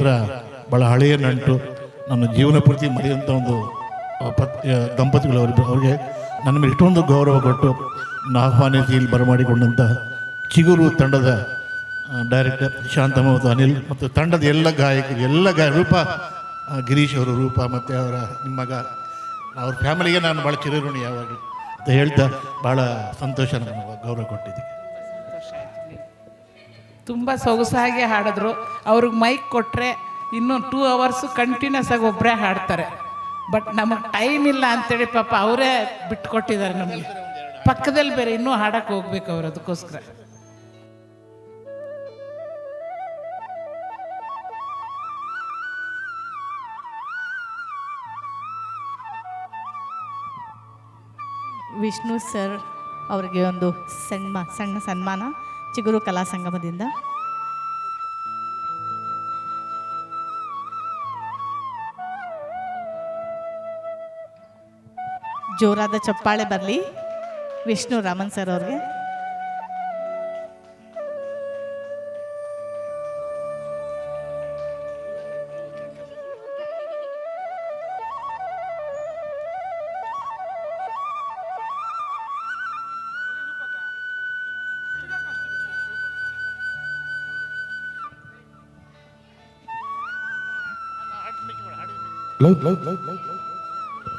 ಹತ್ರ ಭಾಳ ಹಳೆಯ ನಂಟು, ನನ್ನ ಜೀವನ ಪೂರ್ತಿ ಮರೆಯುವಂಥ ಒಂದು ದಂಪತಿಗಳು ಅವ್ರಿಗೆ ನನ್ನ ಮೇಲೆ ಇಷ್ಟೊಂದು ಗೌರವ ಕೊಟ್ಟು ನನ್ನ ಆಹ್ವಾನಿಸಿ ಇಲ್ಲಿ ಬರಮಾಡಿಕೊಂಡಂಥ ಚಿಗುರು ತಂಡದ ಡೈರೆಕ್ಟರ್ ಶಾಂತಮ್ಮ ಮತ್ತು ಅನಿಲ್ ಮತ್ತು ತಂಡದ ಎಲ್ಲ ಗಾಯಕರು ರೂಪ ಗಿರೀಶ್ ಅವರು, ರೂಪ ಮತ್ತು ಅವರ ನಿಮ್ಮ ಮಗ, ಅವ್ರ ಫ್ಯಾಮಿಲಿಗೆ ನಾನು ಭಾಳ ಚಿರಋಣಿ ಯಾವಾಗಲೂ ಅಂತ ಹೇಳ್ತಾ ಭಾಳ ಸಂತೋಷ ನನಗೆ ಗೌರವ ಕೊಟ್ಟಿದ್ದೀವಿ. ತುಂಬ ಸೊಗಸಾಗಿ ಹಾಡಿದ್ರು. ಅವ್ರಿಗೆ ಮೈಕ್ ಕೊಟ್ಟರೆ ಇನ್ನೂ 2 hours ಕಂಟಿನ್ಯೂಸ್ ಆಗಿ ಒಬ್ಬರೇ ಹಾಡ್ತಾರೆ. ಬಟ್ ನಮಗೆ ಟೈಮ್ ಇಲ್ಲ ಅಂತೇಳಿ ಪಾಪ ಅವರೇ ಬಿಟ್ಕೊಟ್ಟಿದ್ದಾರೆ ನಮಗೆ. ಪಕ್ಕದಲ್ಲಿ ಬೇರೆ ಇನ್ನೂ ಹಾಡಕ್ಕೆ ಹೋಗ್ಬೇಕು ಅವರು, ಅದಕ್ಕೋಸ್ಕರ. ವಿಷ್ಣು ಸರ್ ಅವರಿಗೆ ಒಂದು ಸಣ್ಣ ಸನ್ಮಾನ ಚಿಗುರು ಕಲಾ ಸಂಗಮದಿಂದ. ಜೋರಾದ ಚಪ್ಪಾಳೆ ಬರಲಿ ವಿಷ್ಣು ರಾಮನ್ ಸರ್ ಅವ್ರಿಗೆ.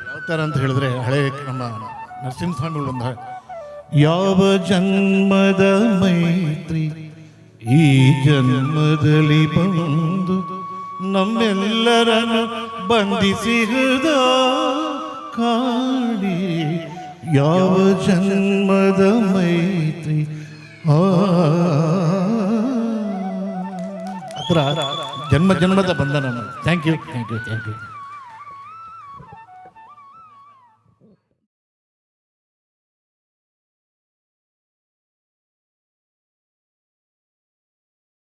ಯಾವ ಥರ ಅಂತ ಹೇಳಿದ್ರೆ, ಹಳೆ ನಮ್ಮ ನರಸಿಂಹಸ್ವಾಮಿಗಳು ಒಂದು ಯಾವ ಜನ್ಮದ ಮೈತ್ರಿ ಈ ಜನ್ಮದಲ್ಲಿ ಬಂದು ನಮ್ಮೆಲ್ಲರನ್ನು ಬಂಧಿಸಿದ ಕಾಣಿ, ಯಾವ ಜನ್ಮದ ಮೈತ್ರಿ ಹತ್ರ ಜನ್ಮದ ಬಂಧನ. Thank you.